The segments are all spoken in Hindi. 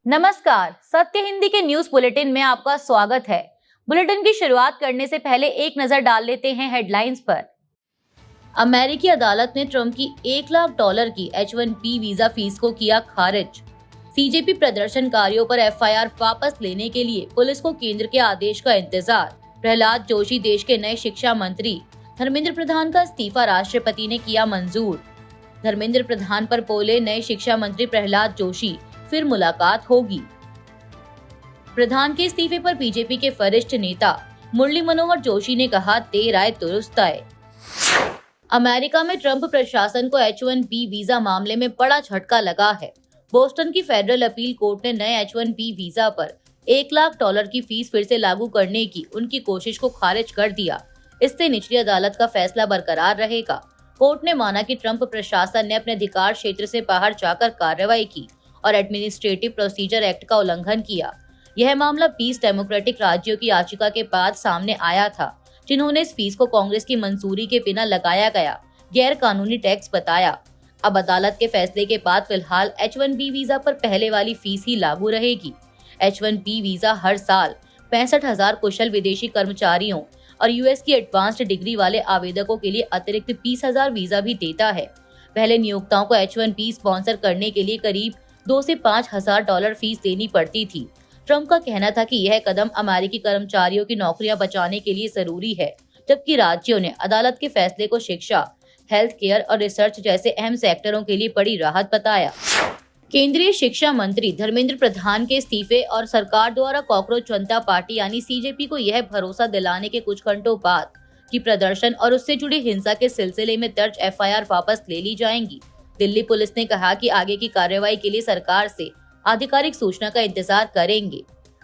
नमस्कार, सत्य हिंदी के न्यूज बुलेटिन में आपका स्वागत है। बुलेटिन की शुरुआत करने से पहले एक नजर डाल लेते हैं हेडलाइंस पर। अमेरिकी अदालत ने ट्रंप की $1 लाख की H-1B वीजा फीस को किया खारिज। सीजेपी प्रदर्शनकारियों पर एफआईआर वापस लेने के लिए पुलिस को केंद्र के आदेश का इंतजार। प्रहलाद जोशी देश के नए शिक्षा मंत्री। धर्मेंद्र प्रधान का इस्तीफा राष्ट्रपति ने किया मंजूर। धर्मेंद्र प्रधान पर बोले नए शिक्षा मंत्री प्रहलाद जोशी, फिर मुलाकात होगी। प्रधान के इस्तीफे पर बीजेपी के वरिष्ठ नेता मुरली मनोहर जोशी ने कहा, देर आए दुरुस्त आए। अमेरिका में ट्रंप प्रशासन को H-1B वीजा मामले में बड़ा झटका लगा है। बोस्टन की फेडरल अपील कोर्ट ने नए H-1B वीजा पर $1 लाख की फीस फिर से लागू करने की उनकी कोशिश को खारिज कर दिया। इससे निचली अदालत का फैसला बरकरार रहेगा। कोर्ट ने माना कि ट्रंप प्रशासन ने अपने अधिकार क्षेत्र से बाहर जाकर कार्रवाई की और एडमिनिस्ट्रेटिव प्रोसीजर एक्ट का उल्लंघन किया। यह मामला 20 डेमोक्रेटिक राज्यों की याचिका के बाद सामने आया था, जिन्होंने इस फीस को कांग्रेस की मंजूरी के बिना लगाया गया गैर कानूनी टैक्स बताया। अब अदालत के फैसले के बाद फिलहाल H-1B वीजा पर पहले वाली फीस ही लागू रहेगी। H-1B वीजा हर साल 65,000 कुशल विदेशी कर्मचारियों और यूएस की एडवांस्ड डिग्री वाले आवेदकों के लिए अतिरिक्त 20,000 वीजा भी देता है। पहले नियोक्ताओं को H-1B स्पॉन्सर करने के लिए करीब $2,000 से $5,000 फीस देनी पड़ती थी। ट्रंप का कहना था कि यह कदम अमेरिकी कर्मचारियों की नौकरियां बचाने के लिए जरूरी है, जबकि राज्यों ने अदालत के फैसले को शिक्षा, हेल्थ केयर और रिसर्च जैसे अहम सेक्टरों के लिए बड़ी राहत बताया। केंद्रीय शिक्षा मंत्री धर्मेंद्र प्रधान के इस्तीफे और सरकार द्वारा कॉकरोच जनता पार्टी यानी सीजेपी को यह भरोसा दिलाने के कुछ घंटों बाद कि प्रदर्शन और उससे जुड़ी हिंसा के सिलसिले में दर्ज एफआईआर वापस ले ली जाएंगी, दिल्ली पुलिस ने कहा कि आगे की कार्रवाई के लिए सरकार से आधिकारिक सूचना का इंतजार करेंगे।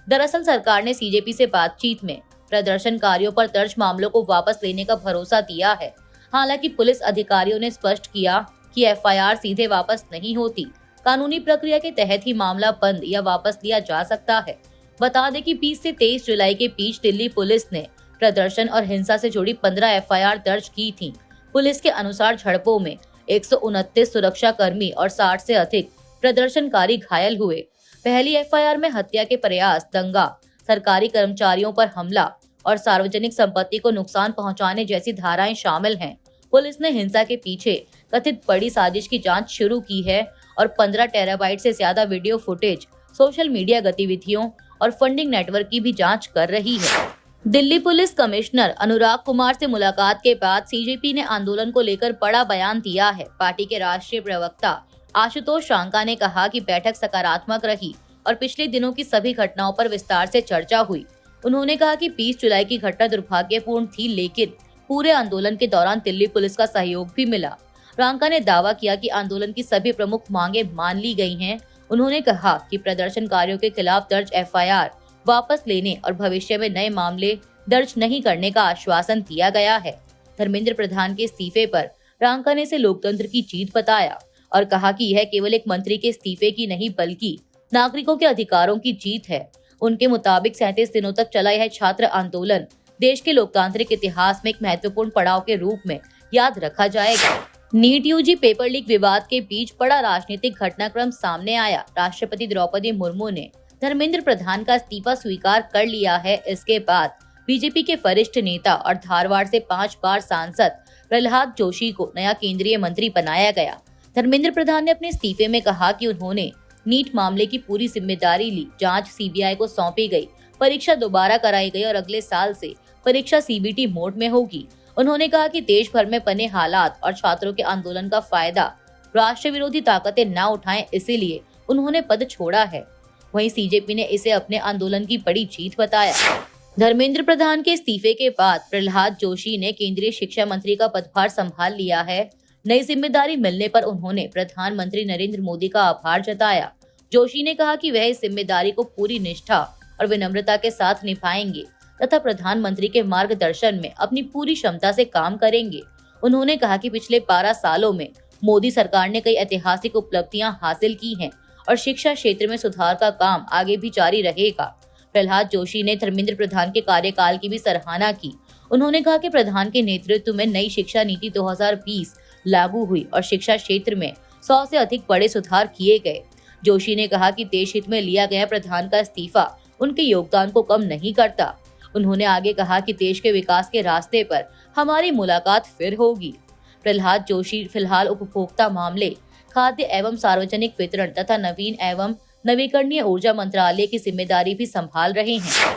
दरअसल सरकार ने सीजेपी से बातचीत में प्रदर्शनकारियों पर दर्ज मामलों को वापस लेने का भरोसा दिया है। हालांकि पुलिस अधिकारियों ने स्पष्ट किया कि एफआईआर सीधे वापस नहीं होती, कानूनी प्रक्रिया के तहत ही मामला बंद या वापस लिया जा सकता है। बता दें कि 20 से 23 जुलाई के बीच दिल्ली पुलिस ने प्रदर्शन और हिंसा से जुड़ी 15 एफआईआर दर्ज की थी। पुलिस के अनुसार झड़पों में 129 सुरक्षा कर्मी और 60 से अधिक प्रदर्शनकारी घायल हुए। पहली एफआईआर में हत्या के प्रयास, दंगा, सरकारी कर्मचारियों पर हमला और सार्वजनिक संपत्ति को नुकसान पहुंचाने जैसी धाराएं शामिल हैं। पुलिस ने हिंसा के पीछे कथित बड़ी साजिश की जांच शुरू की है और 15 टेराबाइट से ज्यादा वीडियो फुटेज, सोशल मीडिया गतिविधियों और फंडिंग नेटवर्क की भी जांच कर रही है। दिल्ली पुलिस कमिश्नर अनुराग कुमार से मुलाकात के बाद सीजेपी ने आंदोलन को लेकर बड़ा बयान दिया है। पार्टी के राष्ट्रीय प्रवक्ता आशुतोष शांका ने कहा कि बैठक सकारात्मक रही और पिछले दिनों की सभी घटनाओं पर विस्तार से चर्चा हुई। उन्होंने कहा कि 20 जुलाई की घटना दुर्भाग्यपूर्ण थी, लेकिन पूरे आंदोलन के दौरान दिल्ली पुलिस का सहयोग भी मिला। शांका ने दावा किया कि आंदोलन की सभी प्रमुख मांगे मान ली गई हैं। उन्होंने कहा कि प्रदर्शनकारियों के खिलाफ दर्ज एफआईआर वापस लेने और भविष्य में नए मामले दर्ज नहीं करने का आश्वासन दिया गया है। धर्मेंद्र प्रधान के इस्तीफे पर शांका ने इसे लोकतंत्र की जीत बताया और कहा कि यह केवल एक मंत्री के इस्तीफे की नहीं बल्कि नागरिकों के अधिकारों की जीत है। उनके मुताबिक 37 दिनों तक चला यह छात्र आंदोलन देश के लोकतांत्रिक इतिहास में एक महत्वपूर्ण पड़ाव के रूप में याद रखा जाएगा। नीट यूजी पेपर लीक विवाद के बीच बड़ा राजनीतिक घटनाक्रम सामने आया। राष्ट्रपति द्रौपदी मुर्मू ने धर्मेंद्र प्रधान का इस्तीफा स्वीकार कर लिया है। इसके बाद बीजेपी के वरिष्ठ नेता और धारवाड़ से 5 बार सांसद प्रहलाद जोशी को नया केंद्रीय मंत्री बनाया गया। धर्मेंद्र प्रधान ने अपने इस्तीफे में कहा कि उन्होंने नीट मामले की पूरी जिम्मेदारी ली। जांच सीबीआई को सौंपी गई, परीक्षा दोबारा कराई गई और अगले साल से परीक्षा सीबीटी मोड में होगी। उन्होंने कहा कि देश भर में बने हालात और छात्रों के आंदोलन का फायदा राष्ट्र विरोधी ताकतें न उठाएं, इसीलिए उन्होंने पद छोड़ा है। वहीं सीजेपी ने इसे अपने आंदोलन की बड़ी जीत बताया। धर्मेंद्र प्रधान के इस्तीफे के बाद प्रहलाद जोशी ने केंद्रीय शिक्षा मंत्री का पदभार संभाल लिया है। नई जिम्मेदारी मिलने पर उन्होंने प्रधानमंत्री नरेंद्र मोदी का आभार जताया। जोशी ने कहा कि वह इस जिम्मेदारी को पूरी निष्ठा और विनम्रता के साथ निभाएंगे तथा प्रधानमंत्री के मार्गदर्शन में अपनी पूरी क्षमता से काम करेंगे। उन्होंने कहा कि पिछले 12 सालों में मोदी सरकार ने कई ऐतिहासिक उपलब्धियां हासिल की हैं और शिक्षा क्षेत्र में सुधार का काम आगे भी जारी रहेगा। प्रहलाद जोशी ने धर्मेंद्र प्रधान के कार्यकाल की भी सराहना की। उन्होंने कहा कि प्रधान के नेतृत्व में नई शिक्षा नीति 2020 लागू हुई और शिक्षा क्षेत्र में 100 से अधिक बड़े सुधार किए गए। जोशी ने कहा कि देश हित में लिया गया प्रधान का इस्तीफा उनके योगदान को कम नहीं करता। उन्होंने आगे कहा कि देश के विकास के रास्ते पर हमारी मुलाकात फिर होगी। प्रहलाद जोशी फिलहाल उपभोक्ता मामले, खाद्य एवं सार्वजनिक वितरण तथा नवीन एवं नवीकरणीय ऊर्जा मंत्रालय की जिम्मेदारी भी संभाल रहे हैं।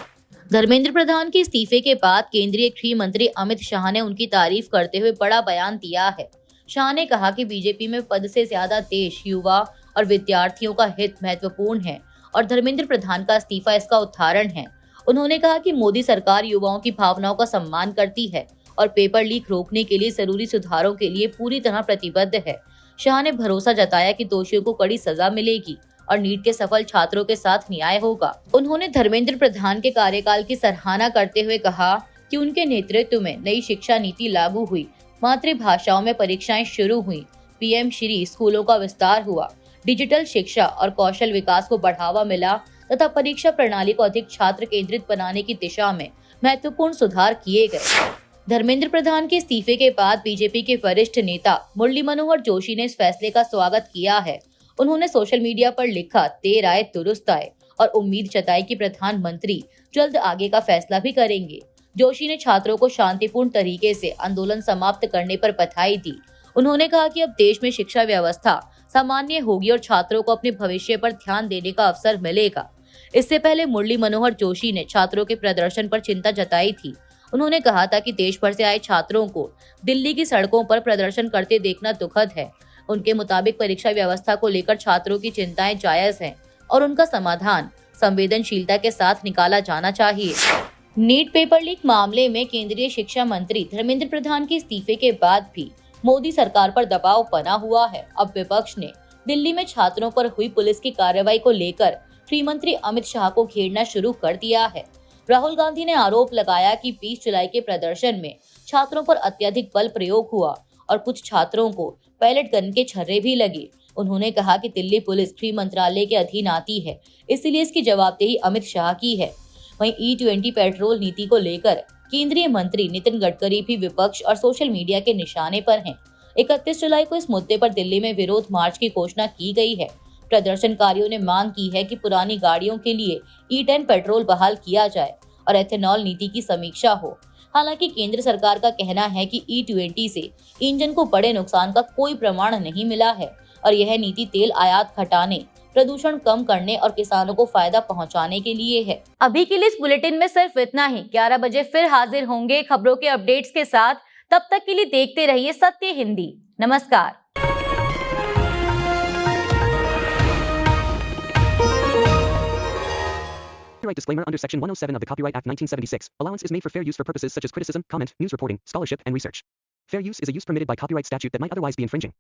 धर्मेंद्र प्रधान के इस्तीफे के बाद केंद्रीय गृह मंत्री अमित शाह ने उनकी तारीफ करते हुए बड़ा बयान दिया है। शाह ने कहा कि बीजेपी में पद से ज्यादा देश, युवा और विद्यार्थियों का हित महत्वपूर्ण है और धर्मेंद्र प्रधान का इस्तीफा इसका उदाहरण है। उन्होंने कहा कि मोदी सरकार युवाओं की भावनाओं का सम्मान करती है और पेपर लीक रोकने के लिए जरूरी सुधारों के लिए पूरी तरह प्रतिबद्ध है। शाह ने भरोसा जताया कि दोषियों को कड़ी सजा मिलेगी और नीट के सफल छात्रों के साथ न्याय होगा। उन्होंने धर्मेंद्र प्रधान के कार्यकाल की सराहना करते हुए कहा कि उनके नेतृत्व में नई शिक्षा नीति लागू हुई, मातृभाषाओं में परीक्षाएं शुरू हुई, पीएम श्री स्कूलों का विस्तार हुआ, डिजिटल शिक्षा और कौशल विकास को बढ़ावा मिला तथा परीक्षा प्रणाली को अधिक छात्र केंद्रित बनाने की दिशा में महत्वपूर्ण सुधार किए गए। धर्मेंद्र प्रधान के इस्तीफे के बाद बीजेपी के वरिष्ठ नेता मुरली मनोहर जोशी ने इस फैसले का स्वागत किया है। उन्होंने सोशल मीडिया पर लिखा, देर आए दुरुस्त आए, और उम्मीद जताई कि प्रधानमंत्री जल्द आगे का फैसला भी करेंगे। जोशी ने छात्रों को शांतिपूर्ण तरीके से आंदोलन समाप्त करने पर बधाई दी। उन्होंने कहा कि अब देश में शिक्षा व्यवस्था सामान्य होगी और छात्रों को अपने भविष्य पर ध्यान देने का अवसर मिलेगा। इससे पहले मुरली मनोहर जोशी ने छात्रों के प्रदर्शन पर चिंता जताई थी। उन्होंने कहा था कि देश भर से आए छात्रों को दिल्ली की सड़कों पर प्रदर्शन करते देखना दुखद है। उनके मुताबिक परीक्षा व्यवस्था को लेकर छात्रों की चिंताएं जायज हैं और उनका समाधान संवेदनशीलता के साथ निकाला जाना चाहिए। नीट पेपर लीक मामले में केंद्रीय शिक्षा मंत्री धर्मेंद्र प्रधान के इस्तीफे के बाद भी मोदी सरकार पर दबाव बना हुआ है। अब विपक्ष ने दिल्ली में छात्रों पर हुई पुलिस की कार्रवाई को लेकर गृह मंत्री अमित शाह को घेरना शुरू कर दिया है। राहुल गांधी ने आरोप लगाया कि 20 जुलाई के प्रदर्शन में छात्रों पर अत्यधिक बल प्रयोग हुआ और कुछ छात्रों को पैलेट गन के छर्रे भी लगे। उन्होंने कहा कि दिल्ली पुलिस गृह मंत्रालय के अधीन आती है, इसलिए इसकी जवाबदेही अमित शाह की है। वहीं E20 पेट्रोल नीति को लेकर केंद्रीय मंत्री नितिन गडकरी भी विपक्ष और सोशल मीडिया के निशाने पर हैं। 31 जुलाई को इस मुद्दे पर दिल्ली में विरोध मार्च की घोषणा की गई है। प्रदर्शनकारियों ने मांग की है कि पुरानी गाड़ियों के लिए E10 पेट्रोल बहाल किया जाए और एथेनॉल नीति की समीक्षा हो। हालांकि केंद्र सरकार का कहना है कि E20 से इंजन को बड़े नुकसान का कोई प्रमाण नहीं मिला है और यह नीति तेल आयात घटाने, प्रदूषण कम करने और किसानों को फायदा पहुंचाने के लिए है। अभी के लिए इस बुलेटिन में सिर्फ इतना ही। 11 बजे फिर हाजिर होंगे खबरों के अपडेट्स के साथ। तब तक के लिए देखते रहिए सत्य हिंदी। नमस्कार। Copyright disclaimer under Section 107 of the Copyright Act 1976. Allowance is made for fair use for purposes such as criticism, comment, news reporting, scholarship, and research. Fair use is a use permitted by copyright statute that might otherwise be infringing.